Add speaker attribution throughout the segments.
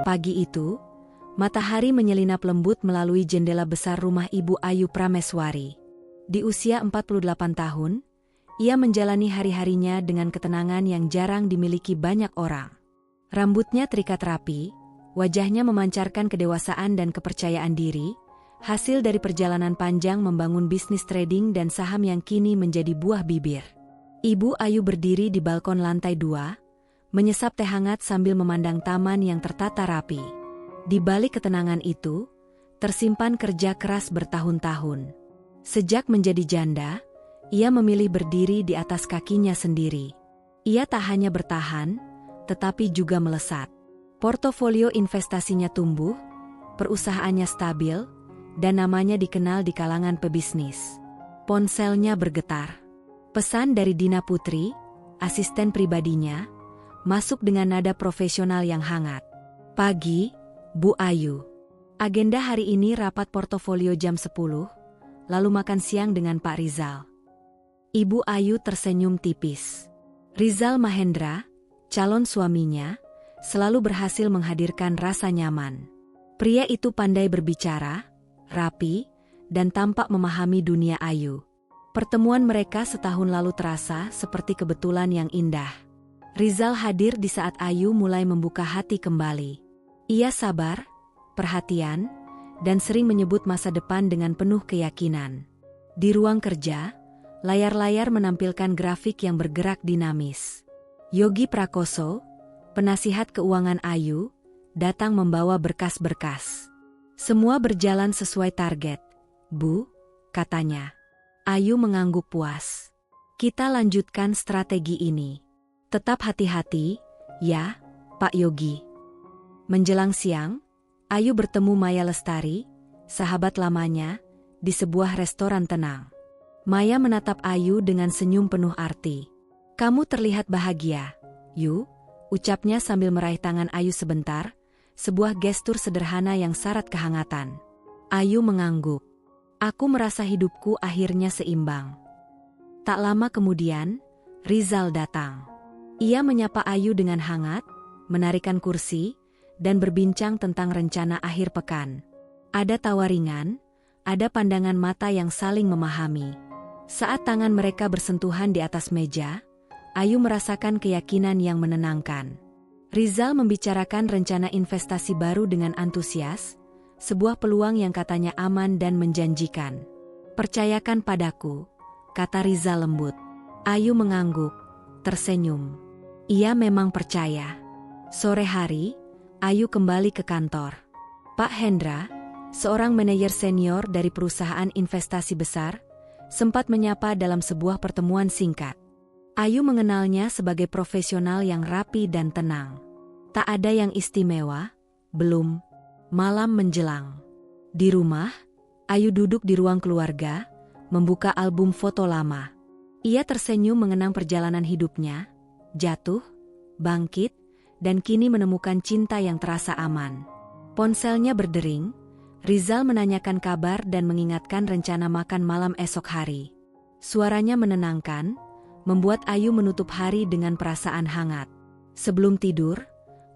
Speaker 1: Pagi itu, matahari menyelinap lembut melalui jendela besar rumah Ibu Ayu Prameswari. Di usia 48 tahun, ia menjalani hari-harinya dengan ketenangan yang jarang dimiliki banyak orang. Rambutnya terikat rapi, wajahnya memancarkan kedewasaan dan kepercayaan diri, hasil dari perjalanan panjang membangun bisnis trading dan saham yang kini menjadi buah bibir. Ibu Ayu berdiri di balkon lantai 2, menyesap teh hangat sambil memandang taman yang tertata rapi. Di balik ketenangan itu, tersimpan kerja keras bertahun-tahun. Sejak menjadi janda, ia memilih berdiri di atas kakinya sendiri. Ia tak hanya bertahan, tetapi juga melesat. Portofolio investasinya tumbuh, perusahaannya stabil, dan namanya dikenal di kalangan pebisnis. Ponselnya bergetar. Pesan dari Dina Putri, asisten pribadinya, masuk dengan nada profesional yang hangat. Pagi, Bu Ayu. Agenda hari ini rapat portofolio jam 10, lalu makan siang dengan Pak Rizal. Ibu Ayu tersenyum tipis. Rizal Mahendra, calon suaminya, selalu berhasil menghadirkan rasa nyaman. Pria itu pandai berbicara, rapi, dan tampak memahami dunia Ayu. Pertemuan mereka setahun lalu terasa seperti kebetulan yang indah. Rizal hadir di saat Ayu mulai membuka hati kembali. Ia sabar, perhatian, dan sering menyebut masa depan dengan penuh keyakinan. Di ruang kerja, layar-layar menampilkan grafik yang bergerak dinamis. Yogi Prakoso, penasihat keuangan Ayu, datang membawa berkas-berkas. Semua berjalan sesuai target, Bu, katanya. Ayu mengangguk puas. Kita lanjutkan strategi ini. Tetap hati-hati, ya, Pak Yogi. Menjelang siang, Ayu bertemu Maya Lestari, sahabat lamanya, di sebuah restoran tenang. Maya menatap Ayu dengan senyum penuh arti. Kamu terlihat bahagia, Yu, ucapnya sambil meraih tangan Ayu sebentar, sebuah gestur sederhana yang syarat kehangatan. Ayu mengangguk. Aku merasa hidupku akhirnya seimbang. Tak lama kemudian, Rizal datang. Ia menyapa Ayu dengan hangat, menarikan kursi, dan berbincang tentang rencana akhir pekan. Ada tawa ringan, ada pandangan mata yang saling memahami. Saat tangan mereka bersentuhan di atas meja, Ayu merasakan keyakinan yang menenangkan. Rizal membicarakan rencana investasi baru dengan antusias, sebuah peluang yang katanya aman dan menjanjikan. Percayakan padaku, kata Rizal lembut. Ayu mengangguk, tersenyum. Ia memang percaya. Sore hari, Ayu kembali ke kantor. Pak Hendra, seorang manajer senior dari perusahaan investasi besar, sempat menyapa dalam sebuah pertemuan singkat. Ayu mengenalnya sebagai profesional yang rapi dan tenang. Tak ada yang istimewa, belum. Malam menjelang. Di rumah, Ayu duduk di ruang keluarga, membuka album foto lama. Ia tersenyum mengenang perjalanan hidupnya, jatuh, bangkit, dan kini menemukan cinta yang terasa aman. Ponselnya berdering, Rizal menanyakan kabar dan mengingatkan rencana makan malam esok hari. Suaranya menenangkan, membuat Ayu menutup hari dengan perasaan hangat. Sebelum tidur,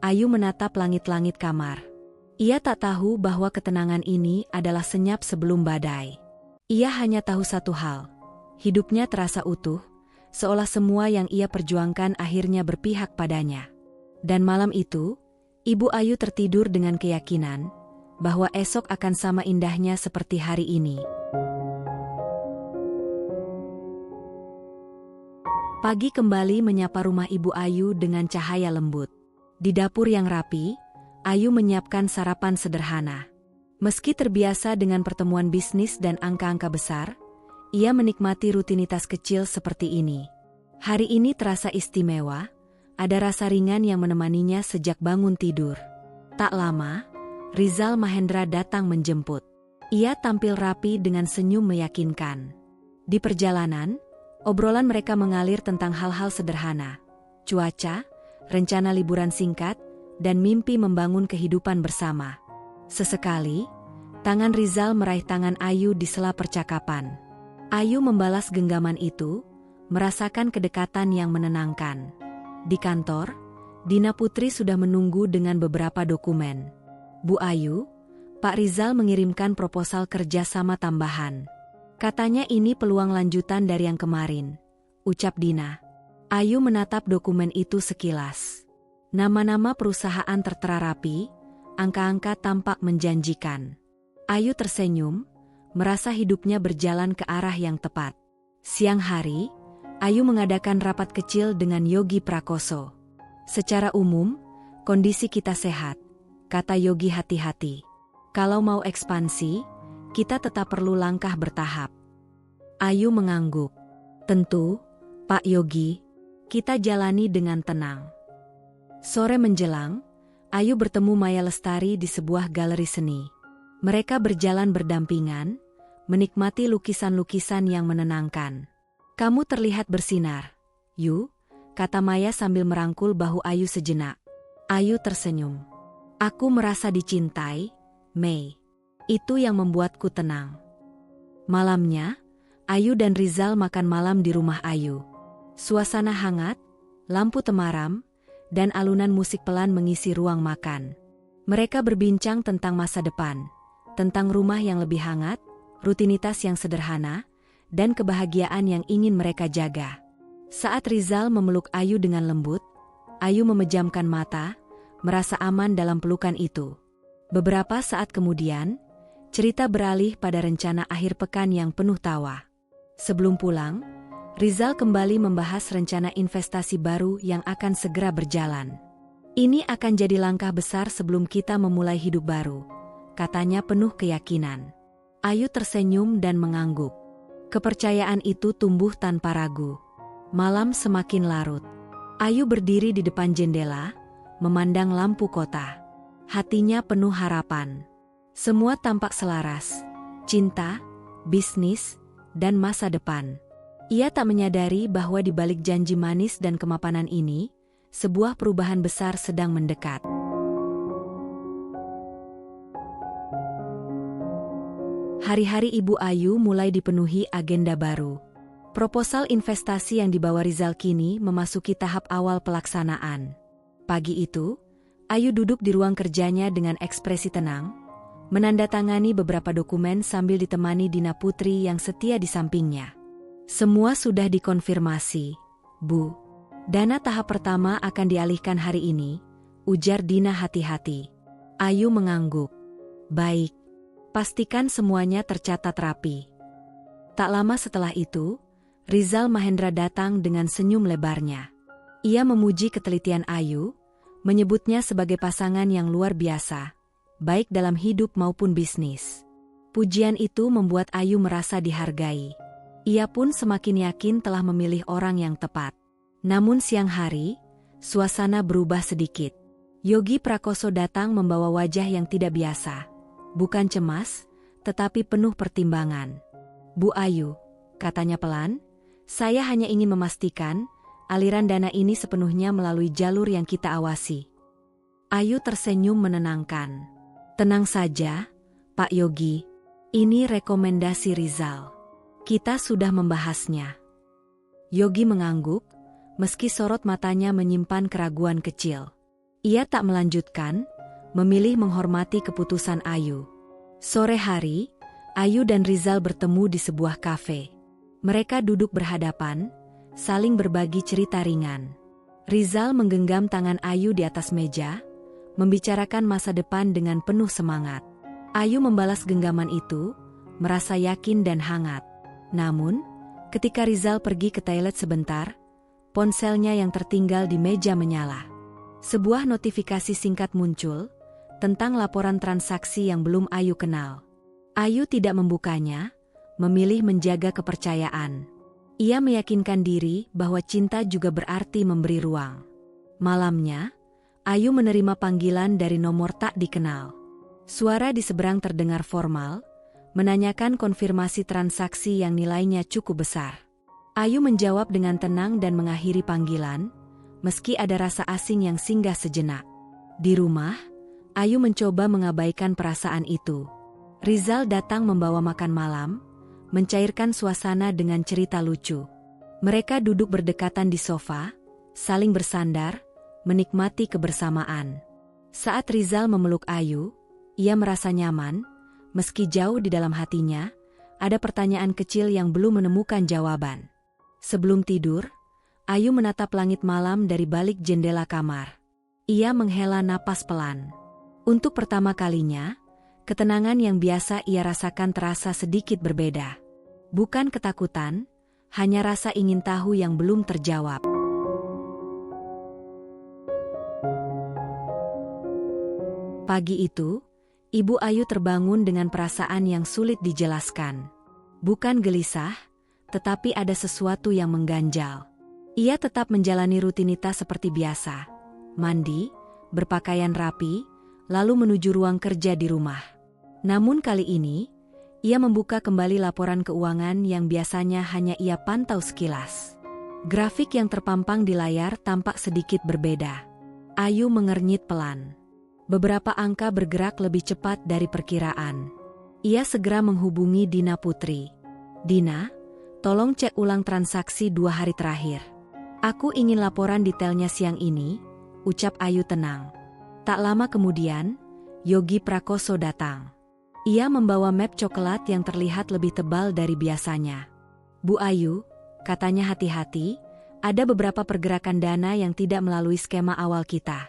Speaker 1: Ayu menatap langit-langit kamar. Ia tak tahu bahwa ketenangan ini adalah senyap sebelum badai. Ia hanya tahu satu hal, hidupnya terasa utuh, seolah semua yang ia perjuangkan akhirnya berpihak padanya. Dan malam itu, Ibu Ayu tertidur dengan keyakinan bahwa esok akan sama indahnya seperti hari ini. Pagi kembali menyapa rumah Ibu Ayu dengan cahaya lembut. Di dapur yang rapi, Ayu menyiapkan sarapan sederhana. Meski terbiasa dengan pertemuan bisnis dan angka-angka besar, ia menikmati rutinitas kecil seperti ini. Hari ini terasa istimewa. Ada rasa ringan yang menemaninya sejak bangun tidur. Tak lama, Rizal Mahendra datang menjemput. Ia tampil rapi dengan senyum meyakinkan. Di perjalanan, obrolan mereka mengalir tentang hal-hal sederhana. Cuaca, rencana liburan singkat, dan mimpi membangun kehidupan bersama. Sesekali, tangan Rizal meraih tangan Ayu di sela percakapan. Ayu membalas genggaman itu, merasakan kedekatan yang menenangkan. Di kantor, Dina Putri sudah menunggu dengan beberapa dokumen. Bu Ayu, Pak Rizal mengirimkan proposal kerjasama tambahan. Katanya ini peluang lanjutan dari yang kemarin, ucap Dina. Ayu menatap dokumen itu sekilas. Nama-nama perusahaan tertera rapi, angka-angka tampak menjanjikan. Ayu tersenyum, merasa hidupnya berjalan ke arah yang tepat. Siang hari, Ayu mengadakan rapat kecil dengan Yogi Prakoso. Secara umum, kondisi kita sehat, kata Yogi hati-hati. Kalau mau ekspansi, kita tetap perlu langkah bertahap. Ayu mengangguk. Tentu, Pak Yogi, kita jalani dengan tenang. Sore menjelang, Ayu bertemu Maya Lestari di sebuah galeri seni. Mereka berjalan berdampingan, menikmati lukisan-lukisan yang menenangkan. Kamu terlihat bersinar, Yu, kata Maya sambil merangkul bahu Ayu sejenak. Ayu tersenyum. Aku merasa dicintai, Mei. Itu yang membuatku tenang. Malamnya, Ayu dan Rizal makan malam di rumah Ayu. Suasana hangat, lampu temaram, dan alunan musik pelan mengisi ruang makan. Mereka berbincang tentang masa depan, tentang rumah yang lebih hangat, rutinitas yang sederhana, dan kebahagiaan yang ingin mereka jaga. Saat Rizal memeluk Ayu dengan lembut, Ayu memejamkan mata, merasa aman dalam pelukan itu. Beberapa saat kemudian, cerita beralih pada rencana akhir pekan yang penuh tawa. Sebelum pulang, Rizal kembali membahas rencana investasi baru yang akan segera berjalan. Ini akan jadi langkah besar sebelum kita memulai hidup baru, katanya penuh keyakinan. Ayu tersenyum dan mengangguk. Kepercayaan itu tumbuh tanpa ragu. Malam semakin larut. Ayu berdiri di depan jendela, memandang lampu kota. Hatinya penuh harapan. Semua tampak selaras. Cinta, bisnis, dan masa depan. Ia tak menyadari bahwa di balik janji manis dan kemapanan ini, sebuah perubahan besar sedang mendekat. Hari-hari Ibu Ayu mulai dipenuhi agenda baru. Proposal investasi yang dibawa Rizal kini memasuki tahap awal pelaksanaan. Pagi itu, Ayu duduk di ruang kerjanya dengan ekspresi tenang, menandatangani beberapa dokumen sambil ditemani Dina Putri yang setia di sampingnya. Semua sudah dikonfirmasi, Bu. Dana tahap pertama akan dialihkan hari ini, ujar Dina hati-hati. Ayu mengangguk. Baik, pastikan semuanya tercatat rapi. Tak lama setelah itu, Rizal Mahendra datang dengan senyum lebarnya. Ia memuji ketelitian Ayu, menyebutnya sebagai pasangan yang luar biasa, baik dalam hidup maupun bisnis. Pujian itu membuat Ayu merasa dihargai. Ia pun semakin yakin telah memilih orang yang tepat. Namun siang hari, suasana berubah sedikit. Yogi Prakoso datang membawa wajah yang tidak biasa. Bukan cemas, tetapi penuh pertimbangan. Bu Ayu, katanya pelan, saya hanya ingin memastikan aliran dana ini sepenuhnya melalui jalur yang kita awasi. Ayu tersenyum menenangkan. Tenang saja, Pak Yogi. Ini rekomendasi Rizal. Kita sudah membahasnya. Yogi mengangguk, meski sorot matanya menyimpan keraguan kecil. Ia tak melanjutkan, memilih menghormati keputusan Ayu. Sore hari, Ayu dan Rizal bertemu di sebuah kafe. Mereka duduk berhadapan, saling berbagi cerita ringan. Rizal menggenggam tangan Ayu di atas meja, membicarakan masa depan dengan penuh semangat. Ayu membalas genggaman itu, merasa yakin dan hangat. Namun, ketika Rizal pergi ke toilet sebentar, ponselnya yang tertinggal di meja menyala. Sebuah notifikasi singkat muncul, tentang laporan transaksi yang belum Ayu kenal. Ayu tidak membukanya, memilih menjaga kepercayaan. Ia meyakinkan diri bahwa cinta juga berarti memberi ruang. Malamnya, Ayu menerima panggilan dari nomor tak dikenal. Suara di seberang terdengar formal, menanyakan konfirmasi transaksi yang nilainya cukup besar. Ayu menjawab dengan tenang dan mengakhiri panggilan, meski ada rasa asing yang singgah sejenak. Di rumah, Ayu mencoba mengabaikan perasaan itu. Rizal datang membawa makan malam, mencairkan suasana dengan cerita lucu. Mereka duduk berdekatan di sofa, saling bersandar, menikmati kebersamaan. Saat Rizal memeluk Ayu, ia merasa nyaman, meski jauh di dalam hatinya, ada pertanyaan kecil yang belum menemukan jawaban. Sebelum tidur, Ayu menatap langit malam dari balik jendela kamar. Ia menghela napas pelan. Untuk pertama kalinya, ketenangan yang biasa ia rasakan terasa sedikit berbeda. Bukan ketakutan, hanya rasa ingin tahu yang belum terjawab. Pagi itu, Ibu Ayu terbangun dengan perasaan yang sulit dijelaskan. Bukan gelisah, tetapi ada sesuatu yang mengganjal. Ia tetap menjalani rutinitas seperti biasa. Mandi, berpakaian rapi, lalu menuju ruang kerja di rumah. Namun kali ini, ia membuka kembali laporan keuangan yang biasanya hanya ia pantau sekilas. Grafik yang terpampang di layar tampak sedikit berbeda. Ayu mengernyit pelan. Beberapa angka bergerak lebih cepat dari perkiraan. Ia segera menghubungi Dina Putri. "Dina, tolong cek ulang transaksi 2 hari terakhir. Aku ingin laporan detailnya siang ini," ucap Ayu tenang. Tak lama kemudian, Yogi Prakoso datang. Ia membawa map coklat yang terlihat lebih tebal dari biasanya. "Bu Ayu," katanya hati-hati, "ada beberapa pergerakan dana yang tidak melalui skema awal kita."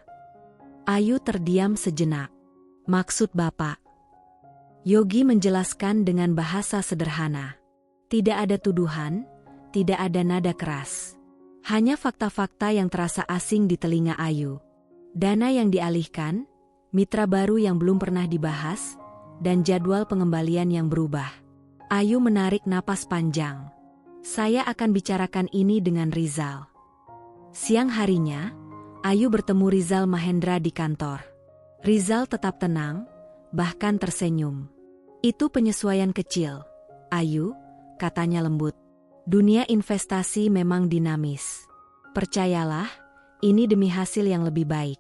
Speaker 1: Ayu terdiam sejenak. "Maksud Bapak?" Yogi menjelaskan dengan bahasa sederhana. Tidak ada tuduhan, tidak ada nada keras. Hanya fakta-fakta yang terasa asing di telinga Ayu. Dana yang dialihkan, mitra baru yang belum pernah dibahas, dan jadwal pengembalian yang berubah. Ayu menarik napas panjang. "Saya akan bicarakan ini dengan Rizal." Siang harinya, Ayu bertemu Rizal Mahendra di kantor. Rizal tetap tenang, bahkan tersenyum. "Itu penyesuaian kecil, Ayu," katanya lembut. "Dunia investasi memang dinamis. Percayalah, ini demi hasil yang lebih baik."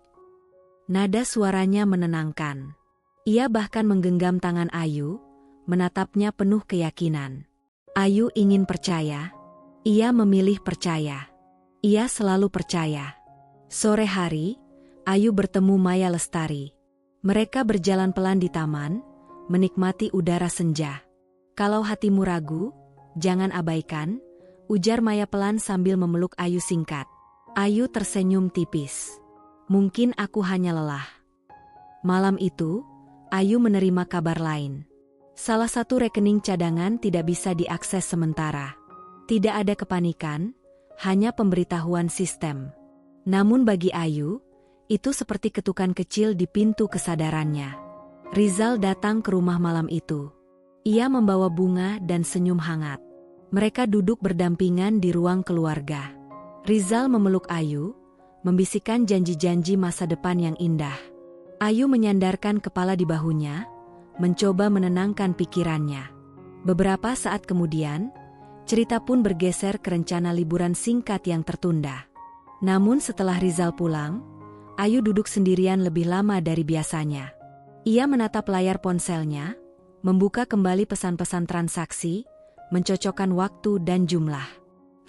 Speaker 1: Nada suaranya menenangkan. Ia bahkan menggenggam tangan Ayu, menatapnya penuh keyakinan. Ayu ingin percaya. Ia memilih percaya. Ia selalu percaya. Sore hari, Ayu bertemu Maya Lestari. Mereka berjalan pelan di taman, menikmati udara senja. "Kalau hatimu ragu, jangan abaikan," ujar Maya pelan sambil memeluk Ayu singkat. Ayu tersenyum tipis. "Mungkin aku hanya lelah." Malam itu, Ayu menerima kabar lain. Salah satu rekening cadangan tidak bisa diakses sementara. Tidak ada kepanikan, hanya pemberitahuan sistem. Namun bagi Ayu, itu seperti ketukan kecil di pintu kesadarannya. Rizal datang ke rumah malam itu. Ia membawa bunga dan senyum hangat. Mereka duduk berdampingan di ruang keluarga. Rizal memeluk Ayu, membisikkan janji-janji masa depan yang indah. Ayu menyandarkan kepala di bahunya, mencoba menenangkan pikirannya. Beberapa saat kemudian, cerita pun bergeser ke rencana liburan singkat yang tertunda. Namun setelah Rizal pulang, Ayu duduk sendirian lebih lama dari biasanya. Ia menatap layar ponselnya, membuka kembali pesan-pesan transaksi, mencocokkan waktu dan jumlah.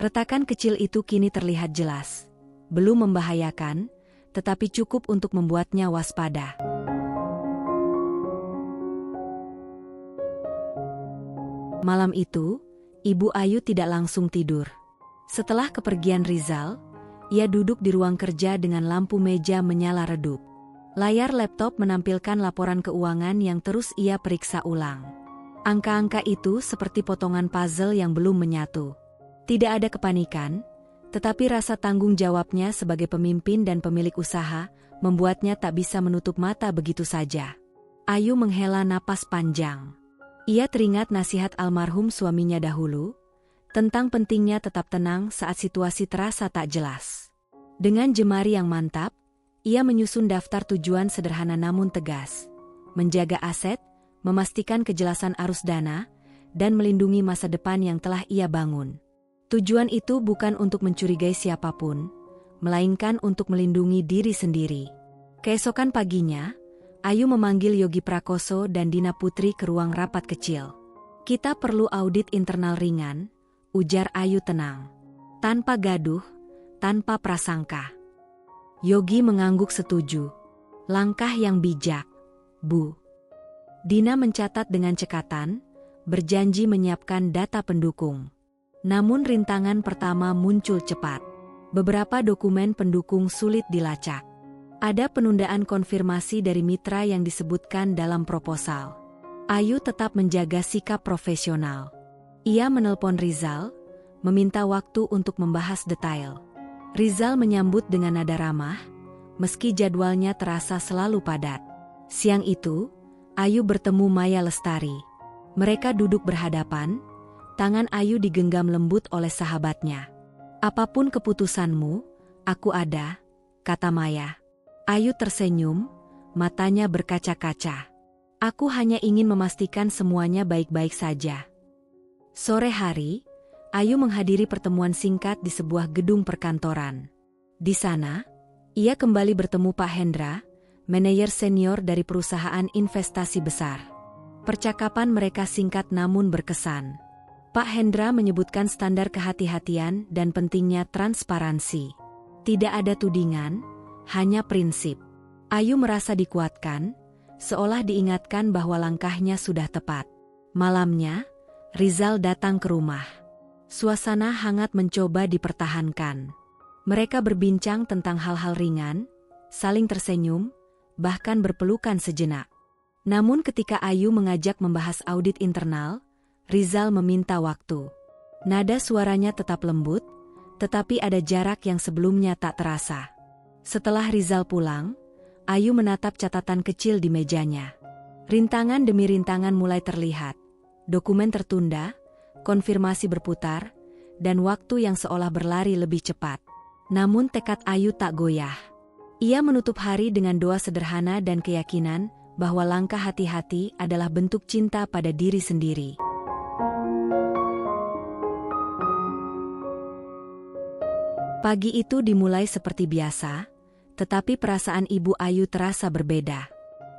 Speaker 1: Retakan kecil itu kini terlihat jelas. Belum membahayakan, tetapi cukup untuk membuatnya waspada. Malam itu, Ibu Ayu tidak langsung tidur. Setelah kepergian Rizal, ia duduk di ruang kerja dengan lampu meja menyala redup. Layar laptop menampilkan laporan keuangan yang terus ia periksa ulang. Angka-angka itu seperti potongan puzzle yang belum menyatu. Tidak ada kepanikan, tetapi rasa tanggung jawabnya sebagai pemimpin dan pemilik usaha membuatnya tak bisa menutup mata begitu saja. Ayu menghela napas panjang. Ia teringat nasihat almarhum suaminya dahulu, tentang pentingnya tetap tenang saat situasi terasa tak jelas. Dengan jemari yang mantap, ia menyusun daftar tujuan sederhana namun tegas. Menjaga aset, memastikan kejelasan arus dana, dan melindungi masa depan yang telah ia bangun. Tujuan itu bukan untuk mencurigai siapapun, melainkan untuk melindungi diri sendiri. Keesokan paginya, Ayu memanggil Yogi Prakoso dan Dina Putri ke ruang rapat kecil. "Kita perlu audit internal ringan," ujar Ayu tenang. "Tanpa gaduh, tanpa prasangka." Yogi mengangguk setuju. Langkah yang bijak, Bu. Dina mencatat dengan cekatan, berjanji menyiapkan data pendukung. Namun rintangan pertama muncul cepat. Beberapa dokumen pendukung sulit dilacak. Ada penundaan konfirmasi dari mitra yang disebutkan dalam proposal. Ayu tetap menjaga sikap profesional. Ia menelpon Rizal, meminta waktu untuk membahas detail. Rizal menyambut dengan nada ramah, meski jadwalnya terasa selalu padat. Siang itu, Ayu bertemu Maya Lestari. Mereka duduk berhadapan, tangan Ayu digenggam lembut oleh sahabatnya. "Apapun keputusanmu, aku ada," kata Maya. Ayu tersenyum, matanya berkaca-kaca. "Aku hanya ingin memastikan semuanya baik-baik saja." Sore hari, Ayu menghadiri pertemuan singkat di sebuah gedung perkantoran. Di sana, ia kembali bertemu Pak Hendra, manajer senior dari perusahaan investasi besar. Percakapan mereka singkat namun berkesan. Pak Hendra menyebutkan standar kehati-hatian dan pentingnya transparansi. Tidak ada tudingan, hanya prinsip. Ayu merasa dikuatkan, seolah diingatkan bahwa langkahnya sudah tepat. Malamnya, Rizal datang ke rumah. Suasana hangat mencoba dipertahankan. Mereka berbincang tentang hal-hal ringan, saling tersenyum, bahkan berpelukan sejenak. Namun ketika Ayu mengajak membahas audit internal, Rizal meminta waktu. Nada suaranya tetap lembut, tetapi ada jarak yang sebelumnya tak terasa. Setelah Rizal pulang, Ayu menatap catatan kecil di mejanya. Rintangan demi rintangan mulai terlihat. Dokumen tertunda, konfirmasi berputar, dan waktu yang seolah berlari lebih cepat. Namun tekad Ayu tak goyah. Ia menutup hari dengan doa sederhana dan keyakinan bahwa langkah hati-hati adalah bentuk cinta pada diri sendiri. Pagi itu dimulai seperti biasa, tetapi perasaan Ibu Ayu terasa berbeda.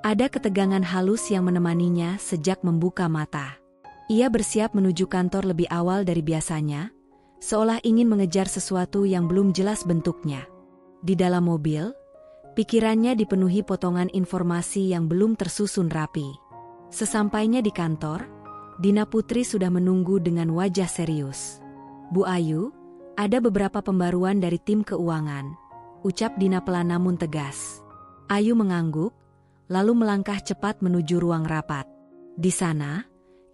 Speaker 1: Ada ketegangan halus yang menemaninya sejak membuka mata. Ia bersiap menuju kantor lebih awal dari biasanya, seolah ingin mengejar sesuatu yang belum jelas bentuknya. Di dalam mobil, pikirannya dipenuhi potongan informasi yang belum tersusun rapi. Sesampainya di kantor, Dina Putri sudah menunggu dengan wajah serius. "Bu Ayu, ada beberapa pembaruan dari tim keuangan," ucap Dina pelan namun tegas. Ayu mengangguk, lalu melangkah cepat menuju ruang rapat. Di sana,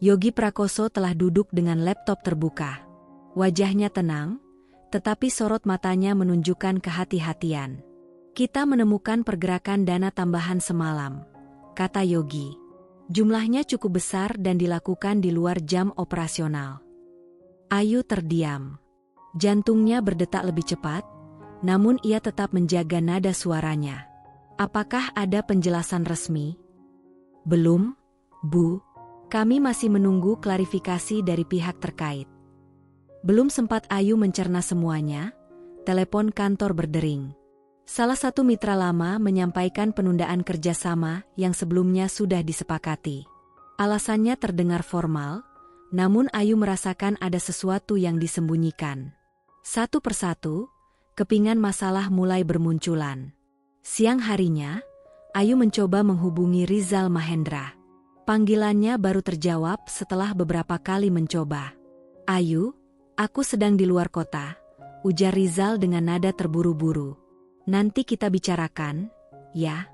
Speaker 1: Yogi Prakoso telah duduk dengan laptop terbuka. Wajahnya tenang, tetapi sorot matanya menunjukkan kehati-hatian. "Kita menemukan pergerakan dana tambahan semalam," kata Yogi. "Jumlahnya cukup besar dan dilakukan di luar jam operasional." Ayu terdiam. Jantungnya berdetak lebih cepat, namun ia tetap menjaga nada suaranya. "Apakah ada penjelasan resmi?" "Belum, Bu. Kami masih menunggu klarifikasi dari pihak terkait." Belum sempat Ayu mencerna semuanya, telepon kantor berdering. Salah satu mitra lama menyampaikan penundaan kerjasama yang sebelumnya sudah disepakati. Alasannya terdengar formal, namun Ayu merasakan ada sesuatu yang disembunyikan. Satu persatu, kepingan masalah mulai bermunculan. Siang harinya, Ayu mencoba menghubungi Rizal Mahendra. Panggilannya baru terjawab setelah beberapa kali mencoba. "Ayu, aku sedang di luar kota," ujar Rizal dengan nada terburu-buru. "Nanti kita bicarakan, ya?"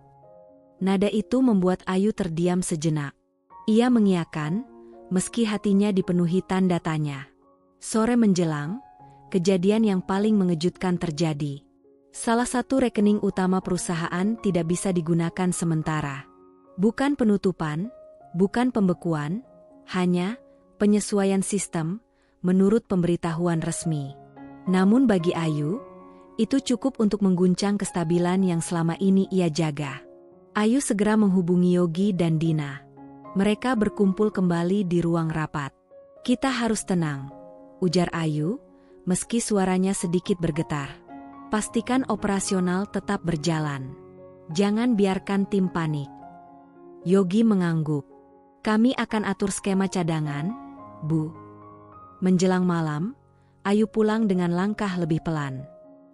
Speaker 1: Nada itu membuat Ayu terdiam sejenak. Ia mengiyakan, meski hatinya dipenuhi tanda tanya. Sore menjelang, kejadian yang paling mengejutkan terjadi. Salah satu rekening utama perusahaan tidak bisa digunakan sementara. Bukan penutupan, bukan pembekuan, hanya penyesuaian sistem, menurut pemberitahuan resmi. Namun bagi Ayu, itu cukup untuk mengguncang kestabilan yang selama ini ia jaga. Ayu segera menghubungi Yogi dan Dina. Mereka berkumpul kembali di ruang rapat. "Kita harus tenang," ujar Ayu, meski suaranya sedikit bergetar. "Pastikan operasional tetap berjalan. Jangan biarkan tim panik." Yogi mengangguk. "Kami akan atur skema cadangan, Bu." Menjelang malam, Ayu pulang dengan langkah lebih pelan.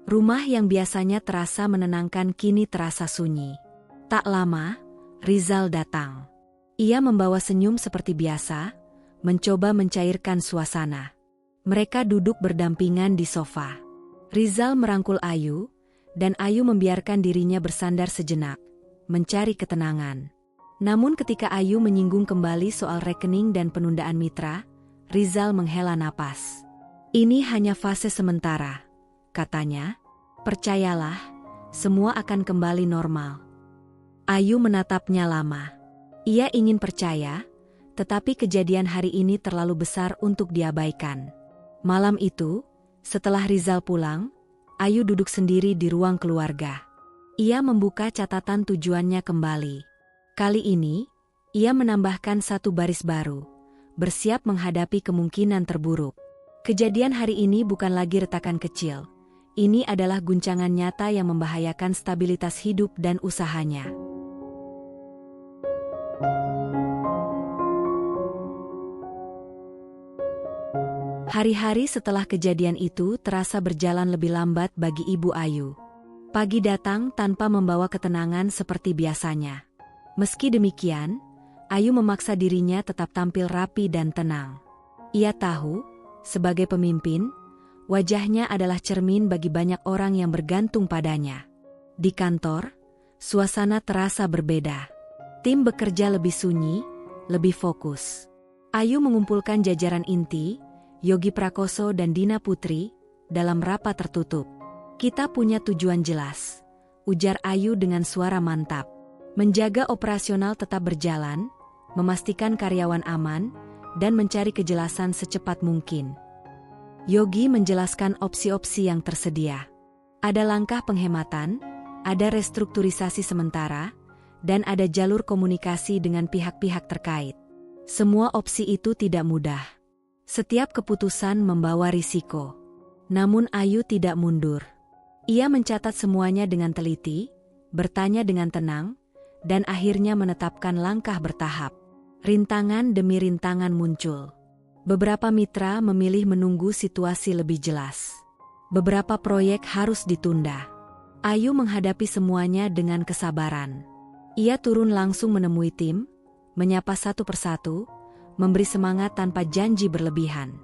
Speaker 1: Rumah yang biasanya terasa menenangkan kini terasa sunyi. Tak lama, Rizal datang. Ia membawa senyum seperti biasa, mencoba mencairkan suasana. Mereka duduk berdampingan di sofa. Rizal merangkul Ayu, dan Ayu membiarkan dirinya bersandar sejenak, mencari ketenangan. Namun ketika Ayu menyinggung kembali soal rekening dan penundaan mitra, Rizal menghela napas. Ini hanya fase sementara, katanya. Percayalah, semua akan kembali normal. Ayu menatapnya lama. Ia ingin percaya, tetapi kejadian hari ini terlalu besar untuk diabaikan. Malam itu, setelah Rizal pulang, Ayu duduk sendiri di ruang keluarga. Ia membuka catatan tujuannya kembali. Kali ini, ia menambahkan satu baris baru, bersiap menghadapi kemungkinan terburuk. Kejadian hari ini bukan lagi retakan kecil. Ini adalah guncangan nyata yang membahayakan stabilitas hidup dan usahanya. Hari-hari setelah kejadian itu terasa berjalan lebih lambat bagi Ibu Ayu. Pagi datang tanpa membawa ketenangan seperti biasanya. Meski demikian, Ayu memaksa dirinya tetap tampil rapi dan tenang. Ia tahu, sebagai pemimpin, wajahnya adalah cermin bagi banyak orang yang bergantung padanya. Di kantor, suasana terasa berbeda. Tim bekerja lebih sunyi, lebih fokus. Ayu mengumpulkan jajaran inti, Yogi Prakoso dan Dina Putri, dalam rapat tertutup. Kita punya tujuan jelas, ujar Ayu dengan suara mantap. Menjaga operasional tetap berjalan, memastikan karyawan aman, dan mencari kejelasan secepat mungkin. Yogi menjelaskan opsi-opsi yang tersedia. Ada langkah penghematan, ada restrukturisasi sementara, dan ada jalur komunikasi dengan pihak-pihak terkait. Semua opsi itu tidak mudah. Setiap keputusan membawa risiko. Namun Ayu tidak mundur. Ia mencatat semuanya dengan teliti, bertanya dengan tenang, dan akhirnya menetapkan langkah bertahap. Rintangan demi rintangan muncul. Beberapa mitra memilih menunggu situasi lebih jelas. Beberapa proyek harus ditunda. Ayu menghadapi semuanya dengan kesabaran. Ia turun langsung menemui tim, menyapa satu persatu, memberi semangat tanpa janji berlebihan.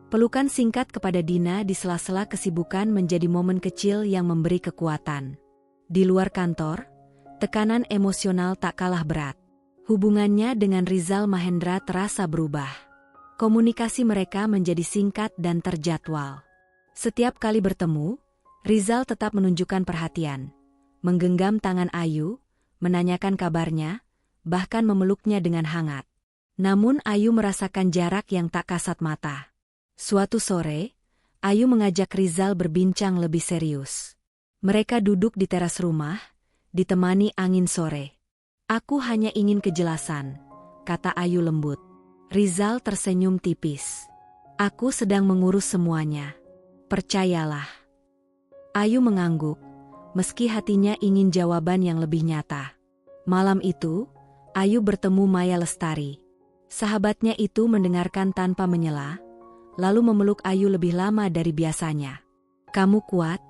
Speaker 1: Pelukan singkat kepada Dina di sela-sela kesibukan menjadi momen kecil yang memberi kekuatan. Di luar kantor, tekanan emosional tak kalah berat. Hubungannya dengan Rizal Mahendra terasa berubah. Komunikasi mereka menjadi singkat dan terjadwal. Setiap kali bertemu, Rizal tetap menunjukkan perhatian, menggenggam tangan Ayu, menanyakan kabarnya, bahkan memeluknya dengan hangat. Namun Ayu merasakan jarak yang tak kasat mata. Suatu sore, Ayu mengajak Rizal berbincang lebih serius. Mereka duduk di teras rumah, ditemani angin sore. Aku hanya ingin kejelasan, kata Ayu lembut. Rizal tersenyum tipis. Aku sedang mengurus semuanya. Percayalah. Ayu mengangguk, meski hatinya ingin jawaban yang lebih nyata. Malam itu, Ayu bertemu Maya Lestari. Sahabatnya itu mendengarkan tanpa menyela, lalu memeluk Ayu lebih lama dari biasanya. Kamu kuat,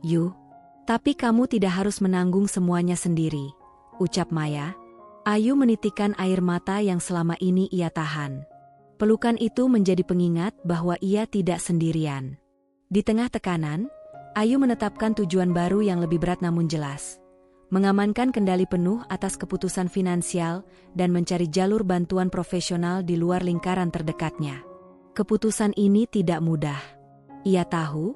Speaker 1: Yu. Tapi kamu tidak harus menanggung semuanya sendiri, ucap Maya. Ayu menitikkan air mata yang selama ini ia tahan. Pelukan itu menjadi pengingat bahwa ia tidak sendirian. Di tengah tekanan, Ayu menetapkan tujuan baru yang lebih berat namun jelas. Mengamankan kendali penuh atas keputusan finansial dan mencari jalur bantuan profesional di luar lingkaran terdekatnya. Keputusan ini tidak mudah. Ia tahu,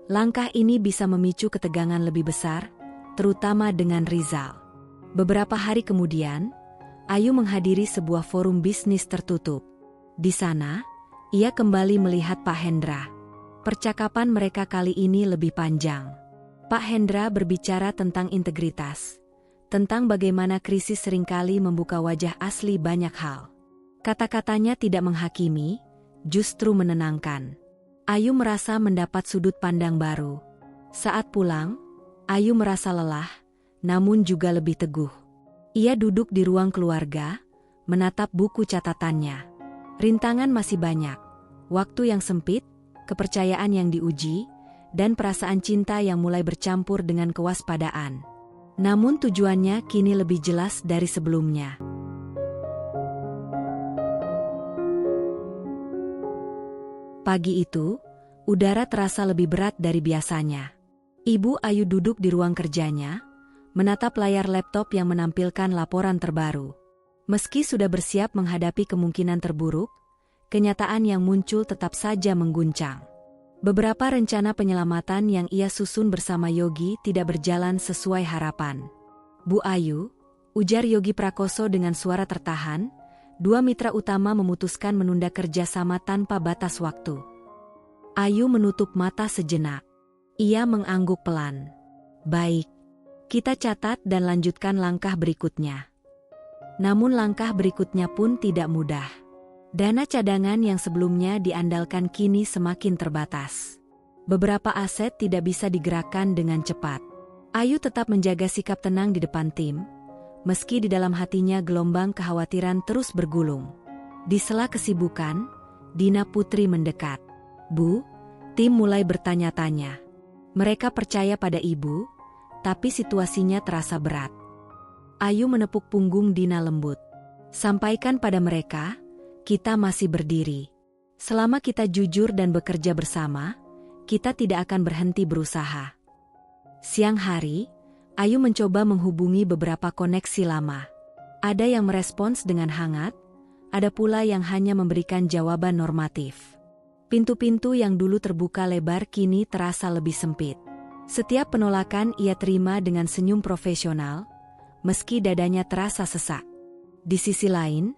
Speaker 1: langkah ini bisa memicu ketegangan lebih besar, terutama dengan Rizal. Beberapa hari kemudian, Ayu menghadiri sebuah forum bisnis tertutup. Di sana, ia kembali melihat Pak Hendra. Percakapan mereka kali ini lebih panjang. Pak Hendra berbicara tentang integritas, tentang bagaimana krisis seringkali membuka wajah asli banyak hal. Kata-katanya tidak menghakimi, justru menenangkan. Ayu merasa mendapat sudut pandang baru. Saat pulang, Ayu merasa lelah, namun juga lebih teguh. Ia duduk di ruang keluarga, menatap buku catatannya. Rintangan masih banyak, waktu yang sempit, kepercayaan yang diuji, dan perasaan cinta yang mulai bercampur dengan kewaspadaan. Namun tujuannya kini lebih jelas dari sebelumnya. Pagi itu, udara terasa lebih berat dari biasanya. Ibu Ayu duduk di ruang kerjanya, menatap layar laptop yang menampilkan laporan terbaru. Meski sudah bersiap menghadapi kemungkinan terburuk, kenyataan yang muncul tetap saja mengguncang. Beberapa rencana penyelamatan yang ia susun bersama Yogi tidak berjalan sesuai harapan. "Bu Ayu," ujar Yogi Prakoso dengan suara tertahan, dua mitra utama memutuskan menunda kerjasama tanpa batas waktu. Ayu menutup mata sejenak. Ia mengangguk pelan. "Baik, kita catat dan lanjutkan langkah berikutnya." Namun langkah berikutnya pun tidak mudah. Dana cadangan yang sebelumnya diandalkan kini semakin terbatas. Beberapa aset tidak bisa digerakkan dengan cepat. Ayu tetap menjaga sikap tenang di depan tim, meski di dalam hatinya gelombang kekhawatiran terus bergulung. Di sela kesibukan, Dina Putri mendekat. "Bu," tim mulai bertanya-tanya. Mereka percaya pada ibu, tapi situasinya terasa berat. Ayu menepuk punggung Dina lembut. "Sampaikan pada mereka, kita masih berdiri. Selama kita jujur dan bekerja bersama, kita tidak akan berhenti berusaha." Siang hari, Ayu mencoba menghubungi beberapa koneksi lama. Ada yang merespons dengan hangat, ada pula yang hanya memberikan jawaban normatif. Pintu-pintu yang dulu terbuka lebar kini terasa lebih sempit. Setiap penolakan ia terima dengan senyum profesional, meski dadanya terasa sesak. Di sisi lain,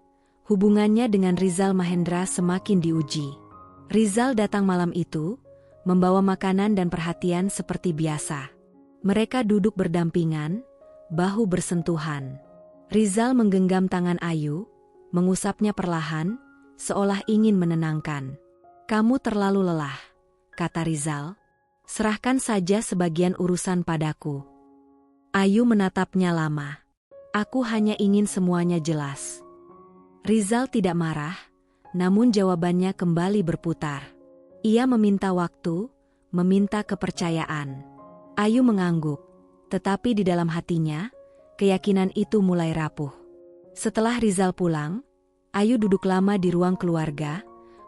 Speaker 1: hubungannya dengan Rizal Mahendra semakin diuji. Rizal datang malam itu, membawa makanan dan perhatian seperti biasa. Mereka duduk berdampingan, bahu bersentuhan. Rizal menggenggam tangan Ayu, mengusapnya perlahan, seolah ingin menenangkan. "Kamu terlalu lelah," kata Rizal. "Serahkan saja sebagian urusan padaku." Ayu menatapnya lama. "Aku hanya ingin semuanya jelas." Rizal tidak marah, namun jawabannya kembali berputar. Ia meminta waktu, meminta kepercayaan. Ayu mengangguk, tetapi di dalam hatinya, keyakinan itu mulai rapuh. Setelah Rizal pulang, Ayu duduk lama di ruang keluarga,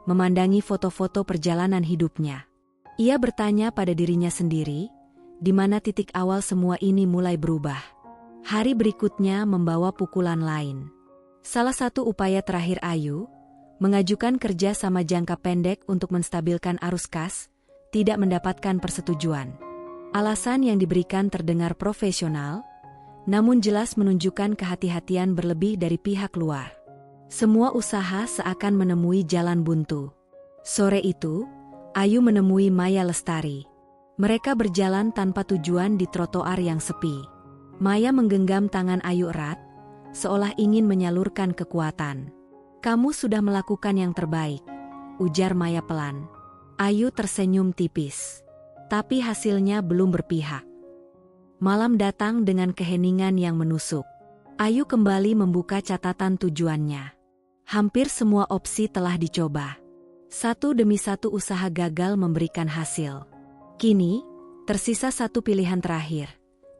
Speaker 1: memandangi foto-foto perjalanan hidupnya. Ia bertanya pada dirinya sendiri, di mana titik awal semua ini mulai berubah. Hari berikutnya membawa pukulan lain. Salah satu upaya terakhir Ayu, mengajukan kerja sama jangka pendek untuk menstabilkan arus kas, tidak mendapatkan persetujuan. Alasan yang diberikan terdengar profesional, namun jelas menunjukkan kehati-hatian berlebih dari pihak luar. Semua usaha seakan menemui jalan buntu. Sore itu, Ayu menemui Maya Lestari. Mereka berjalan tanpa tujuan di trotoar yang sepi. Maya menggenggam tangan Ayu erat, seolah ingin menyalurkan kekuatan. "Kamu sudah melakukan yang terbaik," ujar Maya pelan. Ayu tersenyum tipis. Tapi hasilnya belum berpihak. Malam datang dengan keheningan yang menusuk. Ayu kembali membuka catatan tujuannya. Hampir semua opsi telah dicoba. Satu demi satu usaha gagal memberikan hasil. Kini, tersisa satu pilihan terakhir.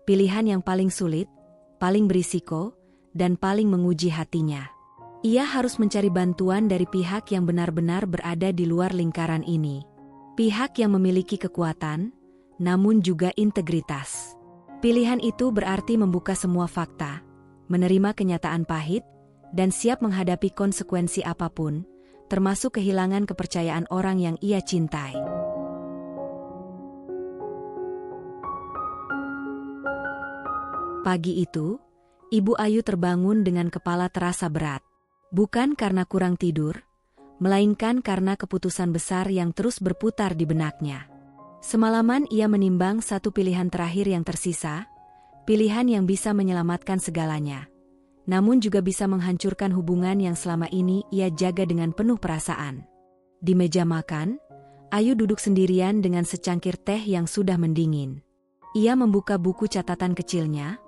Speaker 1: Pilihan yang paling sulit, paling berisiko, dan paling menguji hatinya. Ia harus mencari bantuan dari pihak yang benar-benar berada di luar lingkaran ini. Pihak yang memiliki kekuatan, namun juga integritas. Pilihan itu berarti membuka semua fakta, menerima kenyataan pahit, dan siap menghadapi konsekuensi apapun, termasuk kehilangan kepercayaan orang yang ia cintai. Pagi itu, Ibu Ayu terbangun dengan kepala terasa berat. Bukan karena kurang tidur, melainkan karena keputusan besar yang terus berputar di benaknya. Semalaman ia menimbang satu pilihan terakhir yang tersisa, pilihan yang bisa menyelamatkan segalanya, namun juga bisa menghancurkan hubungan yang selama ini ia jaga dengan penuh perasaan. Di meja makan, Ayu duduk sendirian dengan secangkir teh yang sudah mendingin. Ia membuka buku catatan kecilnya,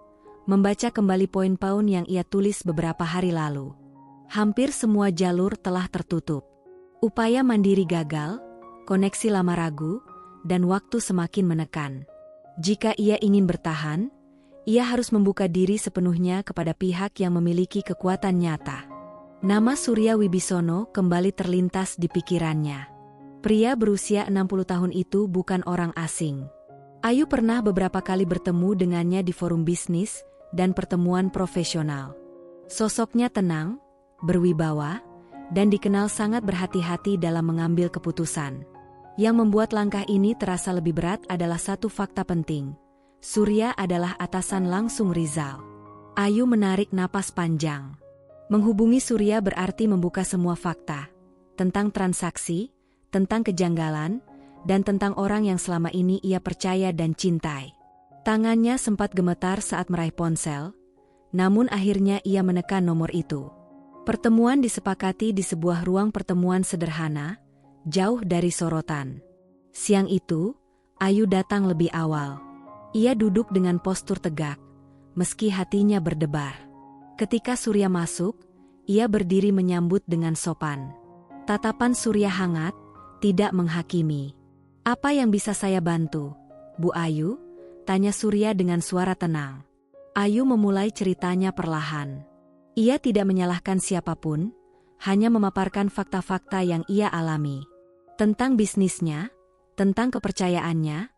Speaker 1: membaca kembali poin-poin yang ia tulis beberapa hari lalu. Hampir semua jalur telah tertutup. Upaya mandiri gagal, koneksi lama ragu, dan waktu semakin menekan. Jika ia ingin bertahan, ia harus membuka diri sepenuhnya kepada pihak yang memiliki kekuatan nyata. Nama Surya Wibisono kembali terlintas di pikirannya. Pria berusia 60 tahun itu bukan orang asing. Ayu pernah beberapa kali bertemu dengannya di forum bisnis dan pertemuan profesional. Sosoknya tenang, berwibawa, dan dikenal sangat berhati-hati dalam mengambil keputusan. Yang membuat langkah ini terasa lebih berat adalah satu fakta penting. Surya adalah atasan langsung Rizal. Ayu menarik napas panjang. Menghubungi Surya berarti membuka semua fakta. Tentang transaksi, tentang kejanggalan, dan tentang orang yang selama ini ia percaya dan cintai. Tangannya sempat gemetar saat meraih ponsel, namun akhirnya ia menekan nomor itu. Pertemuan disepakati di sebuah ruang pertemuan sederhana, jauh dari sorotan. Siang itu, Ayu datang lebih awal. Ia duduk dengan postur tegak, meski hatinya berdebar. Ketika Surya masuk, ia berdiri menyambut dengan sopan. Tatapan Surya hangat, tidak menghakimi. "Apa yang bisa saya bantu, Bu Ayu?" tanya Surya dengan suara tenang. Ayu memulai ceritanya perlahan. Ia tidak menyalahkan siapapun, hanya memaparkan fakta-fakta yang ia alami. Tentang bisnisnya, tentang kepercayaannya,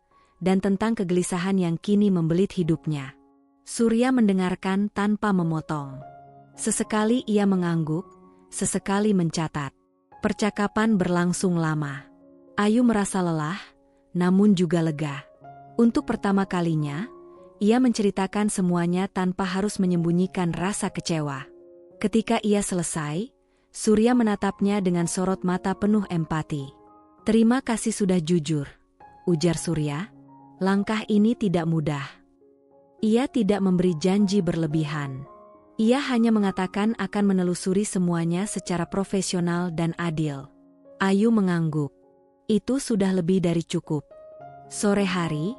Speaker 1: dan tentang kegelisahan yang kini membelit hidupnya. Surya mendengarkan tanpa memotong. Sesekali ia mengangguk, sesekali mencatat. Percakapan berlangsung lama. Ayu merasa lelah, namun juga lega. Untuk pertama kalinya, ia menceritakan semuanya tanpa harus menyembunyikan rasa kecewa. Ketika ia selesai, Surya menatapnya dengan sorot mata penuh empati. "Terima kasih sudah jujur," ujar Surya. "Langkah ini tidak mudah." Ia tidak memberi janji berlebihan. Ia hanya mengatakan akan menelusuri semuanya secara profesional dan adil. Ayu mengangguk. Itu sudah lebih dari cukup. Sore hari,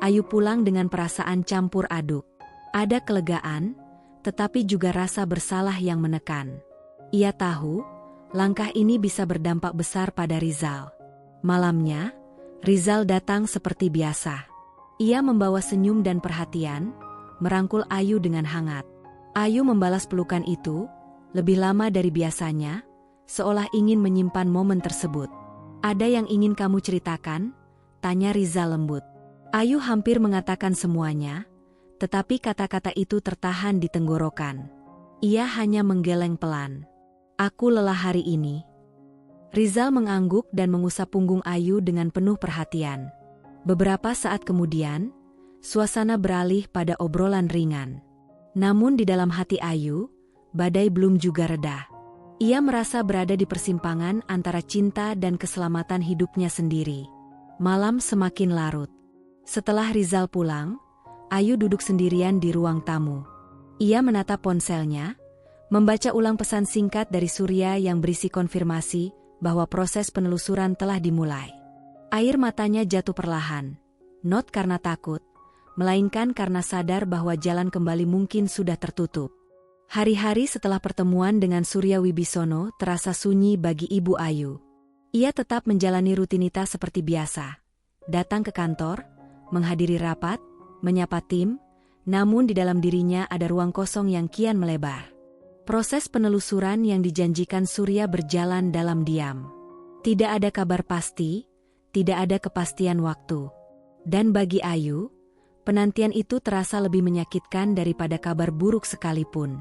Speaker 1: Ayu pulang dengan perasaan campur aduk. Ada kelegaan, tetapi juga rasa bersalah yang menekan. Ia tahu, langkah ini bisa berdampak besar pada Rizal. Malamnya, Rizal datang seperti biasa. Ia membawa senyum dan perhatian, merangkul Ayu dengan hangat. Ayu membalas pelukan itu, lebih lama dari biasanya, seolah ingin menyimpan momen tersebut. "Ada yang ingin kamu ceritakan?" tanya Rizal lembut. Ayu hampir mengatakan semuanya, tetapi kata-kata itu tertahan di tenggorokan. Ia hanya menggeleng pelan. "Aku lelah hari ini." Rizal mengangguk dan mengusap punggung Ayu dengan penuh perhatian. Beberapa saat kemudian, suasana beralih pada obrolan ringan. Namun di dalam hati Ayu, badai belum juga reda. Ia merasa berada di persimpangan antara cinta dan keselamatan hidupnya sendiri. Malam semakin larut. Setelah Rizal pulang, Ayu duduk sendirian di ruang tamu. Ia menatap ponselnya, membaca ulang pesan singkat dari Surya yang berisi konfirmasi bahwa proses penelusuran telah dimulai. Air matanya jatuh perlahan, not karena takut, melainkan karena sadar bahwa jalan kembali mungkin sudah tertutup. Hari-hari setelah pertemuan dengan Surya Wibisono terasa sunyi bagi Ibu Ayu. Ia tetap menjalani rutinitas seperti biasa. Datang ke kantor, menghadiri rapat, menyapa tim, namun di dalam dirinya ada ruang kosong yang kian melebar. Proses penelusuran yang dijanjikan Surya berjalan dalam diam. Tidak ada kabar pasti, tidak ada kepastian waktu. Dan bagi Ayu, penantian itu terasa lebih menyakitkan daripada kabar buruk sekalipun.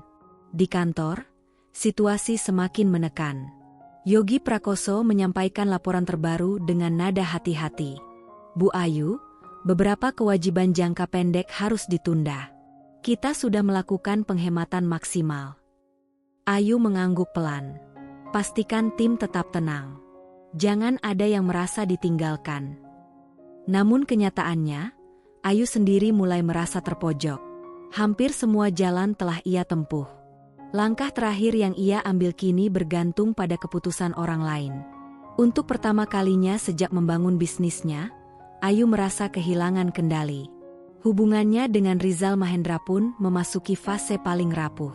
Speaker 1: Di kantor, situasi semakin menekan. Yogi Prakoso menyampaikan laporan terbaru dengan nada hati-hati. "Bu Ayu, beberapa kewajiban jangka pendek harus ditunda. Kita sudah melakukan penghematan maksimal." Ayu mengangguk pelan. "Pastikan tim tetap tenang. Jangan ada yang merasa ditinggalkan." Namun kenyataannya, Ayu sendiri mulai merasa terpojok. Hampir semua jalan telah ia tempuh. Langkah terakhir yang ia ambil kini bergantung pada keputusan orang lain. Untuk pertama kalinya sejak membangun bisnisnya, Ayu merasa kehilangan kendali. Hubungannya dengan Rizal Mahendra pun memasuki fase paling rapuh.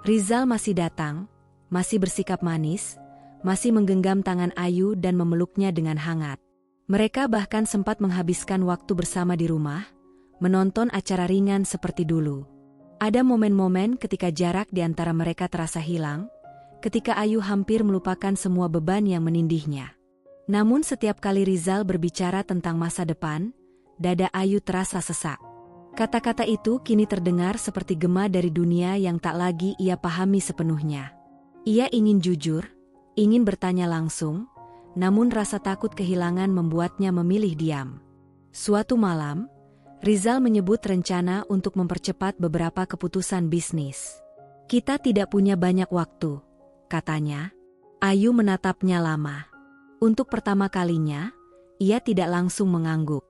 Speaker 1: Rizal masih datang, masih bersikap manis, masih menggenggam tangan Ayu dan memeluknya dengan hangat. Mereka bahkan sempat menghabiskan waktu bersama di rumah, menonton acara ringan seperti dulu. Ada momen-momen ketika jarak di antara mereka terasa hilang, ketika Ayu hampir melupakan semua beban yang menindihnya. Namun setiap kali Rizal berbicara tentang masa depan, dada Ayu terasa sesak. Kata-kata itu kini terdengar seperti gema dari dunia yang tak lagi ia pahami sepenuhnya. Ia ingin jujur, ingin bertanya langsung, namun rasa takut kehilangan membuatnya memilih diam. Suatu malam, Rizal menyebut rencana untuk mempercepat beberapa keputusan bisnis. "Kita tidak punya banyak waktu," katanya. Ayu menatapnya lama. Untuk pertama kalinya, ia tidak langsung mengangguk.